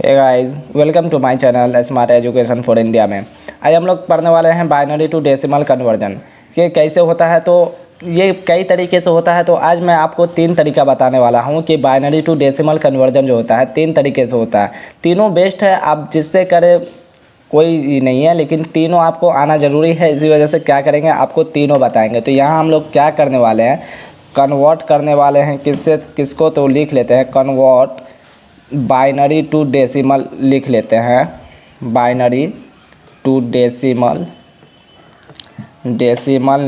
Hey guys, welcome to my channel smart education for India में। आज हम लोग पढ़ने वाले हैं बाइनरी टू डेसिमल कन्वर्जन। ये कैसे होता है, तो ये कई तरीके से होता है। तो आज मैं आपको 3 तरीका बताने वाला हूँ कि बाइनरी टू डेसिमल कन्वर्जन जो होता है 3 तरीके से होता है। तीनों बेस्ट है, आप जिससे करें कोई नहीं है, लेकिन तीनों आपको आना ज़रूरी है। इसी वजह से क्या करेंगे, आपको तीनों बताएंगे। तो यहाँ हम लोग क्या करने वाले हैं, कन्वर्ट करने वाले हैं किससे किसको, तो लिख लेते हैं कन्वर्ट बाइनरी टू डेसिमल लिख लेते हैं। Binary to decimal decimal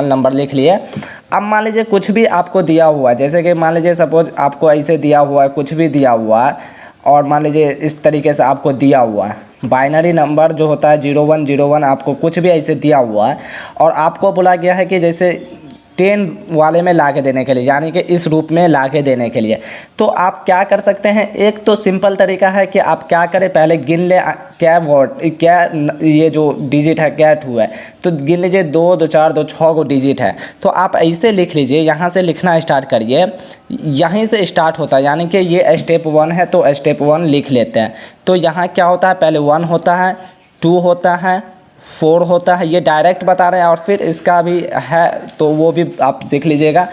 number लिख लिए। अब मान लीजिए कुछ भी आपको दिया हुआ है, जैसे कि मान लीजिए सपोज आपको ऐसे दिया हुआ है, कुछ भी दिया हुआ है, और मान लीजिए इस तरीके से आपको दिया हुआ है बाइनरी नंबर जो होता है 0101, आपको कुछ भी ऐसे दिया हुआ है और आपको बोला गया है कि जैसे 10 वाले में ला के देने के लिए, यानी कि इस रूप में ला के देने के लिए। तो आप क्या कर सकते हैं, एक तो सिंपल तरीका है कि आप क्या करें, पहले गिन ले क्या ये जो डिजिट है क्या टू है, तो गिन लीजिए 2 2 4 2 6 को डिजिट है। तो आप ऐसे लिख लीजिए, यहाँ से लिखना स्टार्ट करिए, यहीं से स्टार्ट होता है, यानी कि ये स्टेप 1 है तो स्टेप 1 लिख लेते हैं। तो यहाँ क्या होता है, पहले 1 होता है, 2 होता है, 4 होता है, ये डायरेक्ट बता रहे हैं, और फिर इसका भी है तो वो भी आप सीख लीजिएगा।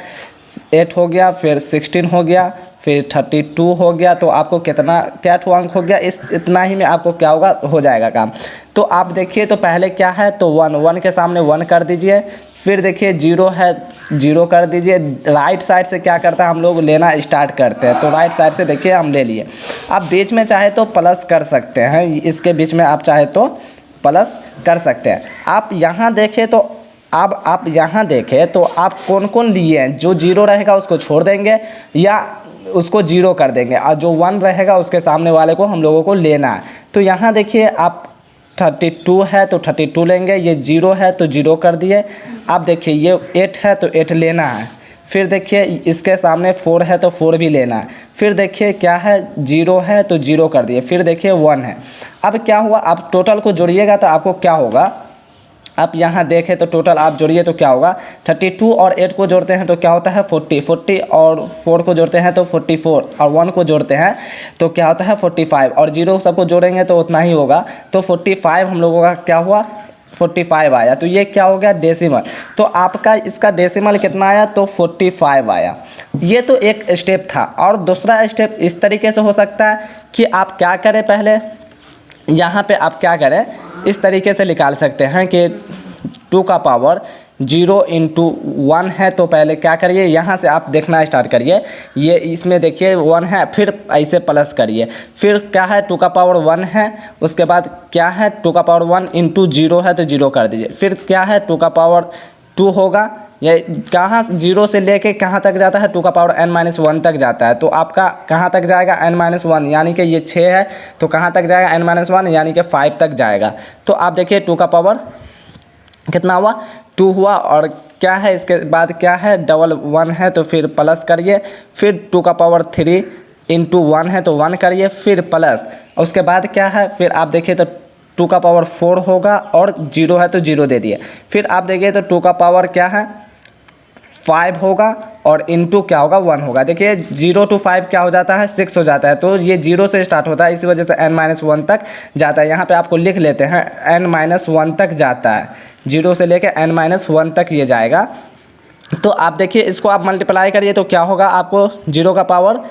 8 हो गया, फिर 16 हो गया, फिर 32 हो गया। तो आपको क्या ठो अंक हो गया, इतना ही में आपको क्या होगा, हो जाएगा काम। तो आप देखिए, तो पहले क्या है, तो 1 के सामने 1 कर दीजिए। फिर देखिए 0 है, 0 कर दीजिए। राइट साइड से क्या करता है, हम लोग लेना स्टार्ट करते हैं। तो राइट साइड से देखिए हम ले लिए। आप बीच में चाहे तो प्लस कर सकते हैं, इसके बीच में आप चाहे तो प्लस कर सकते हैं। आप यहाँ देखें तो अब आप यहाँ देखें तो आप कौन कौन लिए हैं, जो 0 रहेगा उसको छोड़ देंगे या उसको 0 कर देंगे, और जो 1 रहेगा उसके सामने वाले को हम लोगों को लेना है। तो यहाँ देखिए आप 32 है तो 32 लेंगे, ये 0 है तो 0 कर दिए। आप देखिए ये 8 है तो 8 लेना है। फिर देखिए इसके सामने 4 है तो 4 भी लेना है। फिर देखिए क्या है, 0 है तो 0 कर दिए। फिर देखिए 1 है। अब क्या हुआ, आप टोटल को जोड़िएगा तो आपको क्या होगा, आप यहाँ देखें तो टोटल आप जोड़िए तो क्या होगा, 32 और 8 को जोड़ते हैं तो क्या होता है 40 और 4 को जोड़ते हैं तो 44, और 1 को जोड़ते हैं तो क्या होता है 45, और 0 सबको जोड़ेंगे तो उतना ही होगा। तो 45 हम लोगों का क्या हुआ, 45 आया। तो ये क्या हो गया, डेसिमल। तो आपका इसका डेसिमल कितना आया, तो 45 आया। ये तो एक स्टेप था। और दूसरा स्टेप इस तरीके से हो सकता है कि आप क्या करें, पहले यहाँ पे आप क्या करें, इस तरीके से निकाल सकते हैं कि 2 का पावर 0 × 1 है। तो पहले क्या करिए, यहाँ से आप देखना स्टार्ट करिए, ये इसमें देखिए 1 है, फिर ऐसे प्लस करिए। फिर क्या है, 2 का पावर 1 है, उसके बाद क्या है 2 का पावर 1 × 0 है तो 0 कर दीजिए। फिर क्या है 2 का पावर 2 होगा, ये कहाँ 0 से लेके कहाँ तक जाता है, 2 का पावर n-1 तक जाता है। तो आपका कहाँ तक जाएगा, n-1, यानी कि ये 6 है तो कहाँ तक जाएगा, n-1 यानी कि 5 तक जाएगा। तो आप देखिए 2 का पावर कितना हुआ, 2 हुआ। और क्या है इसके बाद, क्या है 1 है तो फिर प्लस करिए। फिर 2 का पावर 3 × 1 है तो 1 करिए, फिर प्लस। उसके बाद क्या है, फिर आप देखिए तो 2 का पावर 4 होगा, और 0 है तो 0 दे दिए। फिर आप देखिए तो 2 का पावर क्या है 5 होगा, और इंटू क्या होगा 1 होगा। देखिए 0 to 5 क्या हो जाता है, 6 हो जाता है। तो ये 0 से स्टार्ट होता है, इसी वजह से n-1 तक जाता है। यहाँ पे आपको लिख लेते हैं n-1 तक जाता है, 0 से लेकर n-1 तक ये जाएगा। तो आप देखिए इसको आप मल्टीप्लाई करिए तो क्या होगा, आपको 0 का पावर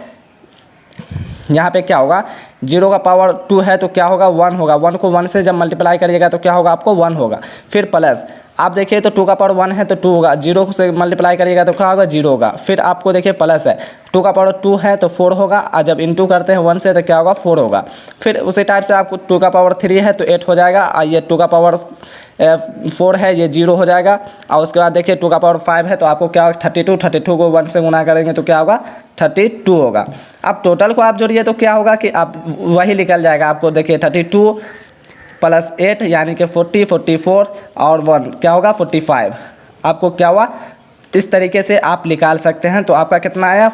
यहाँ पे क्या होगा, 0 का पावर 2 है तो क्या होगा 1 होगा। 1 को 1 से जब मल्टीप्लाई करिएगा तो क्या होगा, आपको 1 होगा। फिर प्लस, आप देखिए तो 2 का पावर 1 है तो 2 होगा, 0 से मल्टीप्लाई करिएगा तो क्या होगा, 0 होगा। फिर आपको देखिए प्लस है, 2 का पावर 2 है तो 4 होगा, और जब इंटू करते हैं 1 से तो क्या होगा 4 होगा। फिर उसी टाइप से आपको 2 का पावर 3 है तो 8 हो जाएगा, और ये 2 का पावर 4 है ये 0 हो जाएगा। और उसके बाद देखिए 2 का पावर 5 है तो आपको क्या होगा 32 को 1 से गुना करेंगे तो क्या होगा 32 होगा। अब टोटल को आप जोड़िए तो क्या होगा कि आप वही निकल जाएगा। आपको देखिए 32 + 8 यानी कि 40, 44 और 1 क्या होगा 45। आपको क्या हुआ, इस तरीके से आप निकाल सकते हैं। तो आपका कितना आया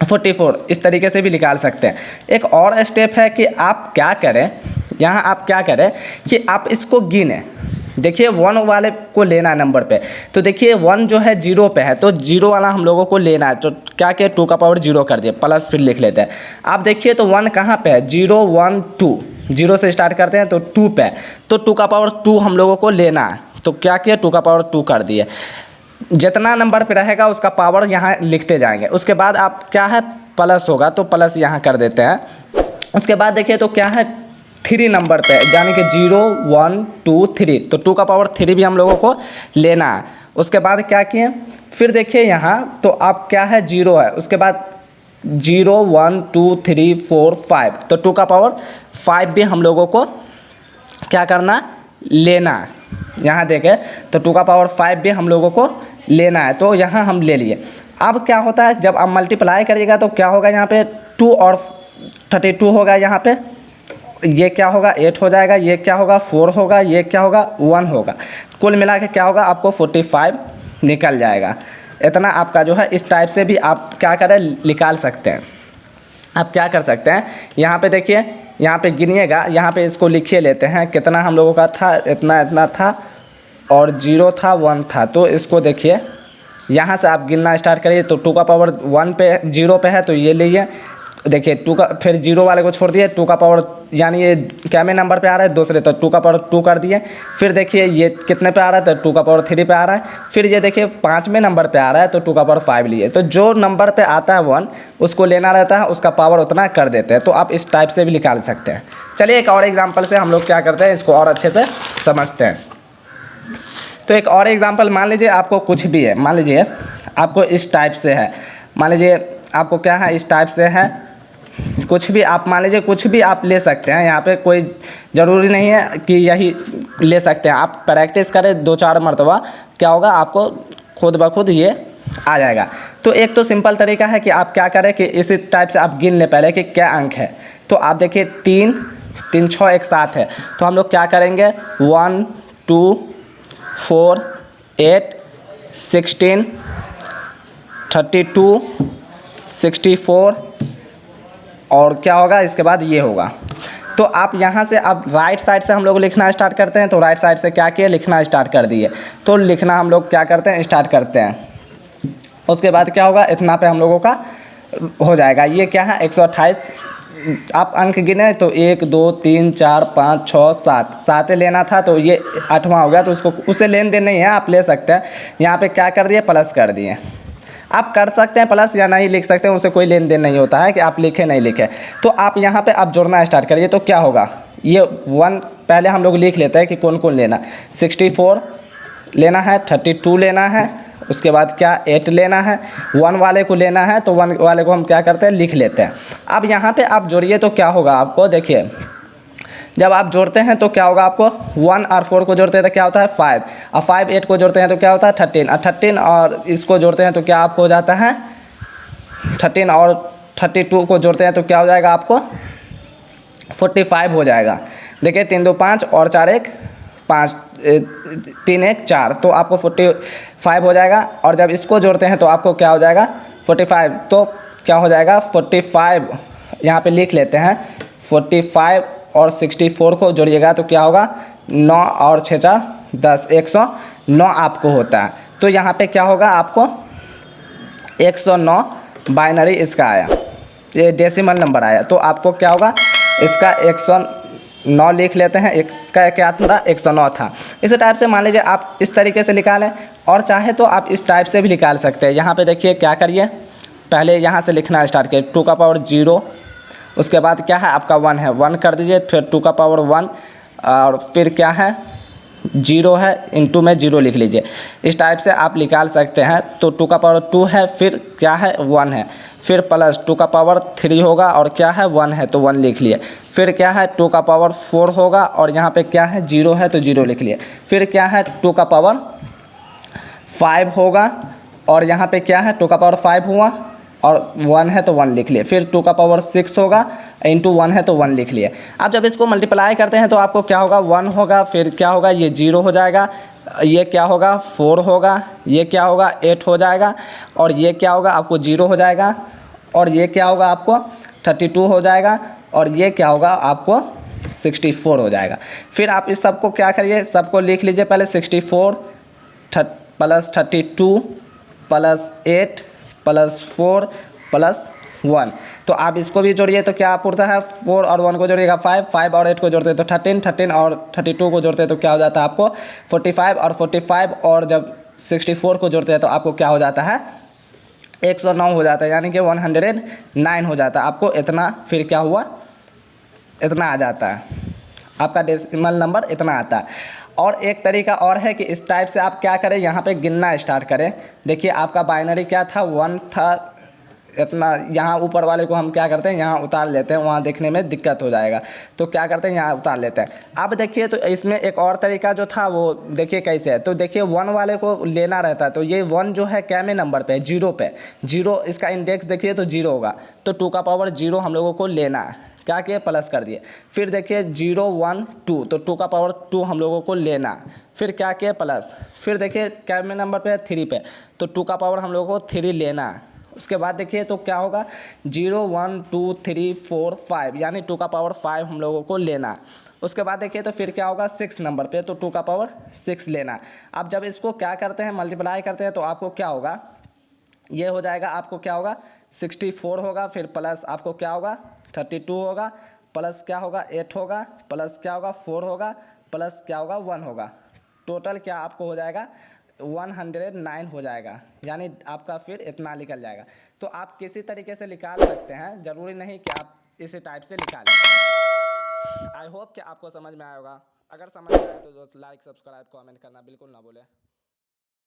44, इस तरीके से भी निकाल सकते हैं। एक और स्टेप है कि आप क्या करें, यहाँ आप क्या करें कि आप इसको गिनें, देखिए 1 वाले को लेना है नंबर पे, तो देखिए 1 जो है 0 पे है, तो 0 वाला हम लोगों को लेना है। तो क्या किया, 2 का पावर 0 कर दिया, प्लस फिर लिख लेते हैं। आप देखिए तो 1 कहाँ पे है, 0 1 2, 0 से स्टार्ट करते हैं तो 2 पे है, तो 2 का पावर 2 हम लोगों को लेना है। तो क्या किया, 2 का पावर 2 कर दिए। जितना नंबर पे रहेगा उसका पावर यहाँ लिखते जाएंगे। उसके बाद आप क्या है, प्लस होगा तो प्लस यहाँ कर देते हैं। उसके बाद देखिए तो क्या है, 3 नंबर पे, यानी कि 0 1 2 3, तो 2 का पावर 3 भी हम लोगों को लेना है। उसके बाद क्या किए, फिर देखिए यहाँ तो आप क्या है, 0 है, उसके बाद 0 1 2 3 4 5, तो 2 का पावर 5 भी हम लोगों को क्या करना, लेना है। यहाँ देखें तो 2 का पावर 5 भी हम लोगों को लेना है, तो यहाँ हम ले लिए। अब क्या होता है, जब आप मल्टीप्लाई करिएगा तो क्या होगा, यहाँ पे 2 और 32 होगा, यहाँ पे ये क्या होगा 8 हो जाएगा, ये क्या होगा 4 होगा, ये क्या होगा 1 होगा, कुल मिला के क्या होगा आपको 45 निकल जाएगा। इतना आपका जो है, इस टाइप से भी आप क्या करें, निकाल सकते हैं। आप क्या कर सकते हैं, यहाँ पे देखिए, यहाँ पे गिनिएगा, यहाँ पे इसको लिखिए लेते हैं, कितना हम लोगों का था, इतना इतना था और 0 था 1 था, तो इसको देखिए यहाँ से आप गिनना स्टार्ट करिए। तो 2 का पावर 1 पे 0 पे है, तो ये लिए, देखिए 2 का, फिर 0 वाले को छोड़ दिए, 2 का पावर यानी ये क्या में नंबर पे आ रहा है, दूसरे, तो 2 का पावर 2 कर दिए। फिर देखिए ये कितने पे आ रहा है, तो 2 का पावर 3 पे आ रहा है। फिर ये देखिए 5वें नंबर पे आ रहा है, तो 2 का पावर 5 लिए। तो जो नंबर पे आता है 1 उसको लेना रहता है, उसका पावर उतना कर देते हैं। तो आप इस टाइप से भी निकाल सकते हैं। चलिए एक और एग्जाम्पल से हम लोग क्या करते हैं, इसको और अच्छे से समझते हैं। तो एक और एग्जाम्पल, मान लीजिए आपको कुछ भी है, मान लीजिए आपको इस टाइप से है, मान लीजिए आपको क्या है, इस टाइप से है, कुछ भी आप मान लीजिए, कुछ भी आप ले सकते हैं, यहाँ पे कोई ज़रूरी नहीं है कि यही ले सकते हैं। आप प्रैक्टिस करें 2-4 मरतबा, क्या होगा आपको खुद ब खुद ये आ जाएगा। तो एक तो सिंपल तरीका है कि आप क्या करें कि इसी टाइप से आप गिन लें पहले कि क्या अंक है। तो आप देखिए 3 3 6 1 7 है, तो हम लोग क्या करेंगे, 1 2 4 8 16 32 64 और क्या होगा इसके बाद ये होगा। तो आप यहाँ से अब राइट साइड से हम लोग लिखना स्टार्ट करते हैं। तो राइट साइड से क्या किया, लिखना स्टार्ट कर दिए। तो लिखना हम लोग क्या करते हैं, स्टार्ट करते हैं। उसके बाद क्या होगा, इतना पे हम लोगों का हो जाएगा। ये क्या है 128, आप अंक गिने तो 1 2 3 4 5 6 7, 7 लेना था, तो ये 8वां हो गया। तो उसको, उससे लेन देन नहीं है, आप ले सकते हैं। यहाँ पे क्या कर दिए, प्लस कर दिए। आप कर सकते हैं प्लस या नहीं लिख सकते हैं, उससे कोई लेन देन नहीं होता है कि आप लिखे नहीं लिखे। तो आप यहाँ पे आप जोड़ना स्टार्ट करिए। तो क्या होगा, ये 1 पहले हम लोग लिख लेते हैं कि कौन कौन लेना, 64 लेना है, 32 लेना है, उसके बाद क्या 8 लेना है, 1 वाले को लेना है, तो 1 वाले को हम क्या करते हैं, लिख लेते हैं। अब यहाँ पे आप जोड़िए तो क्या होगा आपको, देखिए जब आप जोड़ते हैं तो क्या होगा आपको, 1 और 4 को जोड़ते हैं तो क्या होता है 5, और 5 8 को जोड़ते हैं तो क्या होता है 13, और 13 और इसको जोड़ते हैं तो क्या आपको हो जाता है 13, और 32 को जोड़ते हैं तो क्या हो जाएगा आपको 45 हो जाएगा। देखिए 3 2 5 और 4 1 5, 3 1 4, तो आपको 45 हो जाएगा। और जब इसको जोड़ते हैं तो आपको क्या हो जाएगा 45, तो क्या हो जाएगा 45, यहाँ पे लिख लेते हैं 45 और 64 को जोड़िएगा तो क्या होगा 9 और 6 4 10, 109 आपको होता है। तो यहाँ पे क्या होगा आपको 109 बाइनरी इसका आया, ये डेसिमल नंबर आया। तो आपको क्या होगा, इसका 109 लिख लेते हैं, इसका क्या था 109 था। इस टाइप से मान लीजिए आप इस तरीके से निकालें, और चाहे तो आप इस टाइप से भी निकाल सकते हैं। यहाँ पे देखिए क्या करिए, पहले यहाँ से लिखना स्टार्ट करिए, 2 का पावर 0, उसके बाद क्या है आपका 1 है, 1 कर दीजिए, फिर 2 का पावर 1, और फिर क्या है 0 है, इनटू में 0 लिख लीजिए। इस टाइप से आप निकाल सकते हैं। तो 2 का पावर 2 है, फिर क्या है 1 है, फिर प्लस 2 का पावर 3 होगा, और क्या है 1 है तो 1 लिख लिए। फिर क्या है 2 का पावर 4 होगा, और यहाँ पे क्या है 0 है तो 0 लिख लिए। फिर क्या है 2 का पावर 5 होगा, और यहाँ पे क्या है 2 का पावर 5 हुआ, और 1 है तो 1 लिख लिए। फिर 2 का पावर 6 होगा, इंटू 1 है तो 1 लिख लिए। अब जब इसको मल्टीप्लाई करते हैं तो आपको क्या होगा 1 होगा, फिर क्या होगा ये 0 हो जाएगा, ये क्या होगा 4 होगा, ये क्या होगा 8 हो जाएगा, और ये क्या होगा आपको 0 हो जाएगा, और ये क्या होगा आपको 32 हो जाएगा, और ये क्या होगा आपको 64 हो जाएगा। फिर आप इस सबको क्या करिए, सबको लिख लीजिए पहले 64 प्लस 32 प्लस 8 प्लस 4 प्लस 1। तो आप इसको भी जोड़िए तो क्या आप उड़ता है, 4 और 1 को जोड़िएगा 5, 5 और 8 को जोड़ते हैं तो 13, 13 और 32 को जोड़ते हैं तो क्या हो जाता है आपको 45, और 45 और जब 64 को जोड़ते हैं तो आपको क्या हो जाता है 109 हो जाता है, यानी कि 109 हो जाता है आपको इतना। फिर क्या हुआ, इतना आ जाता है आपका डेसिमल नंबर, इतना आता है। और एक तरीका और है कि इस टाइप से आप क्या करें, यहाँ पे गिनना स्टार्ट करें। देखिए आपका बाइनरी क्या था, 1 था, इतना यहाँ ऊपर वाले को हम क्या करते हैं यहाँ उतार लेते हैं, वहाँ देखने में दिक्कत हो जाएगा, तो क्या करते हैं यहाँ उतार लेते हैं। अब देखिए तो इसमें एक और तरीका जो था वो देखिए कैसे है, तो देखिए 1 वाले को लेना रहता है, तो ये 1 जो है कैमे नंबर पे, जीरो पे, जीरो इसका इंडेक्स देखिए तो 0 होगा, तो 2 का पावर 0 हम लोगों को लेना है, क्या किए प्लस कर दिए। फिर देखिए 0 1 2, तो 2 का पावर 2 हम लोगों को लेना, फिर क्या किए प्लस। फिर देखिए कैमे नंबर पे 3 पे, तो 2 का पावर हम लोगों को 3 लेना है। उसके बाद देखिए तो क्या होगा 0 1 2 3 4 5, यानी 2 का पावर 5 हम लोगों को लेना है। उसके बाद देखिए तो फिर क्या होगा 6 नंबर पे, तो 2 का पावर 6 लेना है। अब जब इसको क्या करते हैं मल्टीप्लाई करते हैं तो आपको क्या होगा, ये हो जाएगा, आपको क्या होगा 64 होगा, फिर प्लस आपको क्या होगा 32 होगा, प्लस क्या होगा 8 होगा, प्लस क्या होगा 4 होगा, प्लस क्या होगा 1 होगा। टोटल क्या आपको हो जाएगा 109 हो जाएगा, यानी आपका फिर इतना निकल जाएगा। तो आप किसी तरीके से निकाल सकते हैं, ज़रूरी नहीं कि आप इसी टाइप से निकालें। आई होप कि आपको समझ में आया होगा। अगर समझ में आए तो दोस्त लाइक सब्सक्राइब कमेंट करना बिल्कुल ना भूलें।